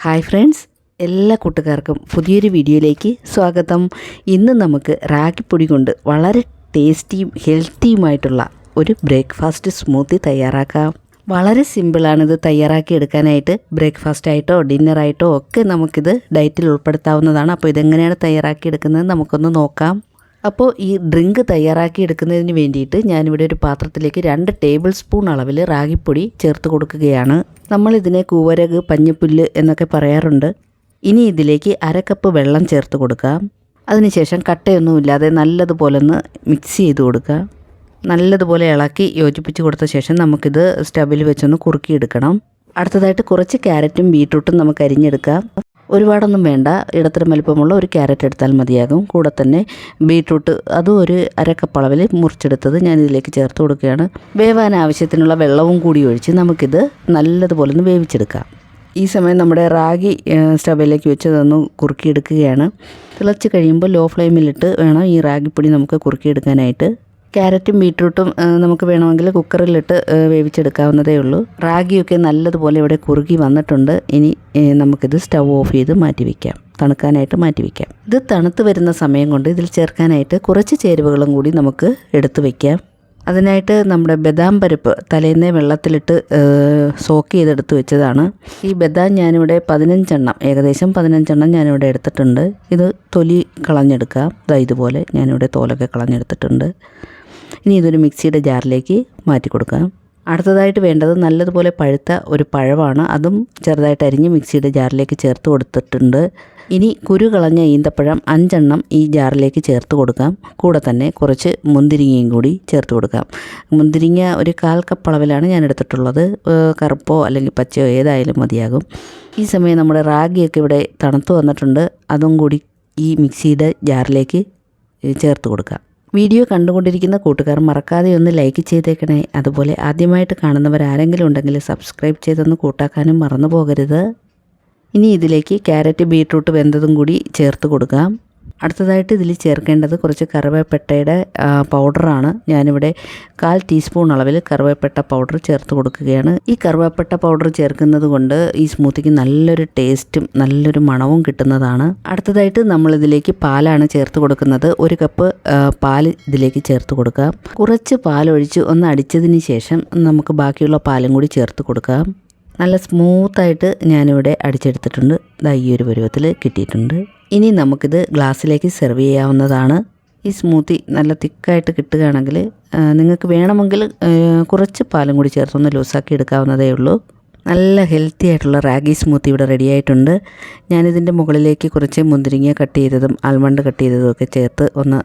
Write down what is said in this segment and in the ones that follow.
Hi friends, എല്ലാ കൂട്ടുകാർക്കും പുതിയൊരു വീഡിയോയിലേക്ക് സ്വാഗതം. ഇന്ന് നമുക്ക് റാഗിപ്പൊടി കൊണ്ട് വളരെ ടേസ്റ്റിയും ഹെൽത്തിയുമായിട്ടുള്ള ഒരു ബ്രേക്ക്ഫാസ്റ്റ് സ്മൂത്തി തയ്യാറാക്കാം. വളരെ സിമ്പിളാണിത് തയ്യാറാക്കി എടുക്കാനായിട്ട്. ബ്രേക്ക്ഫാസ്റ്റായിട്ടോ ഡിന്നറായിട്ടോ ഒക്കെ നമുക്കിത് ഡയറ്റിൽ ഉൾപ്പെടുത്താവുന്നതാണ്. അപ്പോൾ ഇതെങ്ങനെയാണ് തയ്യാറാക്കി എടുക്കുന്നത് നമുക്കൊന്ന് നോക്കാം. അപ്പോൾ ഈ ഡ്രിങ്ക് തയ്യാറാക്കി എടുക്കുന്നതിന് വേണ്ടിയിട്ട് ഞാനിവിടെ ഒരു പാത്രത്തിലേക്ക് 2 ടേബിൾ സ്പൂൺ അളവിൽ റാഗിപ്പൊടി ചേർത്ത് കൊടുക്കുകയാണ്. നമ്മളിതിനെ കൂവരക്, പഞ്ഞിപ്പുല്ല് എന്നൊക്കെ പറയാറുണ്ട്. ഇനി ഇതിലേക്ക് 1/2 കപ്പ് വെള്ളം ചേർത്ത് കൊടുക്കാം. അതിനുശേഷം കട്ടയൊന്നുമില്ലാതെ നല്ലതുപോലെ ഒന്ന് മിക്സ് ചെയ്ത് കൊടുക്കുക. നല്ലതുപോലെ ഇളക്കി യോജിപ്പിച്ച് കൊടുത്ത ശേഷം നമുക്കിത് സ്റ്റവിൽ വെച്ചൊന്ന് കുറുക്കിയെടുക്കണം. അടുത്തതായിട്ട് കുറച്ച് ക്യാരറ്റും ബീട്രൂട്ടും നമുക്ക് അരിഞ്ഞെടുക്കാം. ഒരുപാടൊന്നും വേണ്ട, ഇടത്തരം വലിപ്പമുള്ള ഒരു ക്യാരറ്റ് എടുത്താൽ മതിയാകും. കൂടെ തന്നെ ബീട്രൂട്ട് അതും ഒരു 1/2 കപ്പ് അളവിൽ മുറിച്ചെടുത്തത് ഞാനിതിലേക്ക് ചേർത്ത് കൊടുക്കുകയാണ്. വേവാൻ ആവശ്യത്തിനുള്ള വെള്ളവും കൂടി ഒഴിച്ച് നമുക്കിത് നല്ലതുപോലെ ഒന്ന് വേവിച്ചെടുക്കാം. ഈ സമയം നമ്മുടെ റാഗി സ്റ്റവിലേക്ക് വെച്ച് അതൊന്ന് കുറുക്കിയെടുക്കുകയാണ്. തിളച്ച് കഴിയുമ്പോൾ ലോ ഫ്ലെയിമിലിട്ട് വേണം ഈ റാഗിപ്പൊടി നമുക്ക് കുറുക്കിയെടുക്കാനായിട്ട്. ക്യാരറ്റും ബീട്രൂട്ടും നമുക്ക് വേണമെങ്കിൽ കുക്കറിലിട്ട് വേവിച്ചെടുക്കാവുന്നതേ ഉള്ളൂ. റാഗിയൊക്കെ നല്ലതുപോലെ ഇവിടെ കുറുകി വന്നിട്ടുണ്ട്. ഇനി നമുക്കിത് സ്റ്റവ് ഓഫ് ചെയ്ത് മാറ്റിവെക്കാം, തണുക്കാനായിട്ട് മാറ്റിവെക്കാം. ഇത് തണുത്ത് വരുന്ന സമയം കൊണ്ട് ഇതിൽ ചേർക്കാനായിട്ട് കുറച്ച് ചേരുവകളും കൂടി നമുക്ക് എടുത്തു വയ്ക്കാം. അതിനായിട്ട് നമ്മുടെ ബദാം പരിപ്പ് തലേന്നേ വെള്ളത്തിലിട്ട് സോക്ക് ചെയ്തെടുത്ത് വെച്ചതാണ്. ഈ ബദാം ഞാനിവിടെ 15 എണ്ണം, ഏകദേശം 15 എണ്ണം ഞാനിവിടെ എടുത്തിട്ടുണ്ട്. ഇത് തൊലി കളഞ്ഞെടുക്കാം. ഇതുപോലെ ഞാനിവിടെ തോലൊക്കെ കളഞ്ഞെടുത്തിട്ടുണ്ട്. ഇനി ഇതൊരു മിക്സിയുടെ ജാറിലേക്ക് മാറ്റി കൊടുക്കാം. അടുത്തതായിട്ട് വേണ്ടത് നല്ലതുപോലെ പഴുത്ത ഒരു പഴമാണ്. അതും ചെറുതായിട്ട് അരിഞ്ഞ് മിക്സിയുടെ ജാറിലേക്ക് ചേർത്ത് കൊടുത്തിട്ടുണ്ട്. ഇനി കുരു കളഞ്ഞ ഈന്തപ്പഴം 5 എണ്ണം ഈ ജാറിലേക്ക് ചേർത്ത് കൊടുക്കാം. കൂടെ തന്നെ കുറച്ച് മുന്തിരിങ്ങയും കൂടി ചേർത്ത് കൊടുക്കാം. മുന്തിരിങ്ങ ഒരു 1/4 കപ്പ് അളവിലാണ് ഞാൻ എടുത്തിട്ടുള്ളത്. കറുപ്പോ അല്ലെങ്കിൽ പച്ചയോ ഏതായാലും മതിയാകും. ഈ സമയം നമ്മുടെ റാഗിയൊക്കെ ഇവിടെ തണുത്ത് വന്നിട്ടുണ്ട്. അതും കൂടി ഈ മിക്സിയുടെ ജാറിലേക്ക് ചേർത്ത് കൊടുക്കാം. വീഡിയോ കണ്ടുകൊണ്ടിരിക്കുന്ന കൂട്ടുകാർ മറക്കാതെ ഒന്ന് ലൈക്ക് ചെയ്തേക്കണേ. അതുപോലെ ആദ്യമായിട്ട് കാണുന്നവർ ആരെങ്കിലും ഉണ്ടെങ്കിൽ സബ്സ്ക്രൈബ് ചെയ്തൊന്ന് കൂട്ടാക്കാനും മറന്നു പോകരുത്. ഇനി ഇതിലേക്ക് ക്യാരറ്റ് ബീട്രൂട്ട് വെന്തതും കൂടി ചേർത്ത് കൊടുക്കാം. അടുത്തതായിട്ട് ഇതിൽ ചേർക്കേണ്ടത് കുറച്ച് കറുവേപ്പട്ടയുടെ പൗഡറാണ്. ഞാനിവിടെ 1/4 ടീസ്പൂൺ അളവിൽ കറുവേപ്പട്ട പൗഡർ ചേർത്ത് കൊടുക്കുകയാണ്. ഈ കറുവേപ്പട്ട പൗഡർ ചേർക്കുന്നത് കൊണ്ട് ഈ സ്മൂത്തിക്ക് നല്ലൊരു ടേസ്റ്റും നല്ലൊരു മണവും കിട്ടുന്നതാണ്. അടുത്തതായിട്ട് നമ്മളിതിലേക്ക് പാലാണ് ചേർത്ത് കൊടുക്കുന്നത്. 1 കപ്പ് പാൽ ഇതിലേക്ക് ചേർത്ത് കൊടുക്കാം. കുറച്ച് പാലൊഴിച്ച് ഒന്ന് അടിച്ചതിന് ശേഷം നമുക്ക് ബാക്കിയുള്ള പാലും കൂടി ചേർത്ത് കൊടുക്കാം. നല്ല സ്മൂത്തായിട്ട് ഞാനിവിടെ അടിച്ചെടുത്തിട്ടുണ്ട്. ഈ ഒരു പരുവത്തിൽ കിട്ടിയിട്ടുണ്ട്. ഇനി നമുക്കിത് ഗ്ലാസ്സിലേക്ക് സെർവ് ചെയ്യാവുന്നതാണ്. ഈ സ്മൂത്തി നല്ല തിക്കായിട്ട് കിട്ടുകയാണെങ്കിൽ നിങ്ങൾക്ക് വേണമെങ്കിൽ കുറച്ച് പാലും കൂടി ചേർത്തൊന്ന് ലൂസാക്കി എടുക്കാവുന്നതേ ഉള്ളൂ. നല്ല ഹെൽത്തി ആയിട്ടുള്ള റാഗി സ്മൂത്തി ഇവിടെ റെഡി ആയിട്ടുണ്ട്. ഞാനിതിൻ്റെ മുകളിലേക്ക് കുറച്ച് മുന്തിരിങ്ങ കട്ട് ചെയ്തതും ആൽമണ്ട് കട്ട് ചെയ്തതും ഒക്കെ ചേർത്ത് ഒന്ന്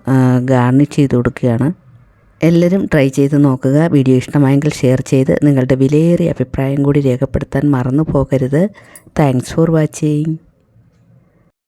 ഗാർണിഷ് ചെയ്ത് കൊടുക്കുകയാണ്. എല്ലാവരും ട്രൈ ചെയ്ത് നോക്കുക. വീഡിയോ ഇഷ്ടമായെങ്കിൽ ഷെയർ ചെയ്ത് നിങ്ങളുടെ വിലയേറിയ അഭിപ്രായം കൂടി രേഖപ്പെടുത്താൻ മറന്നു പോകരുത്. Thanks for watching.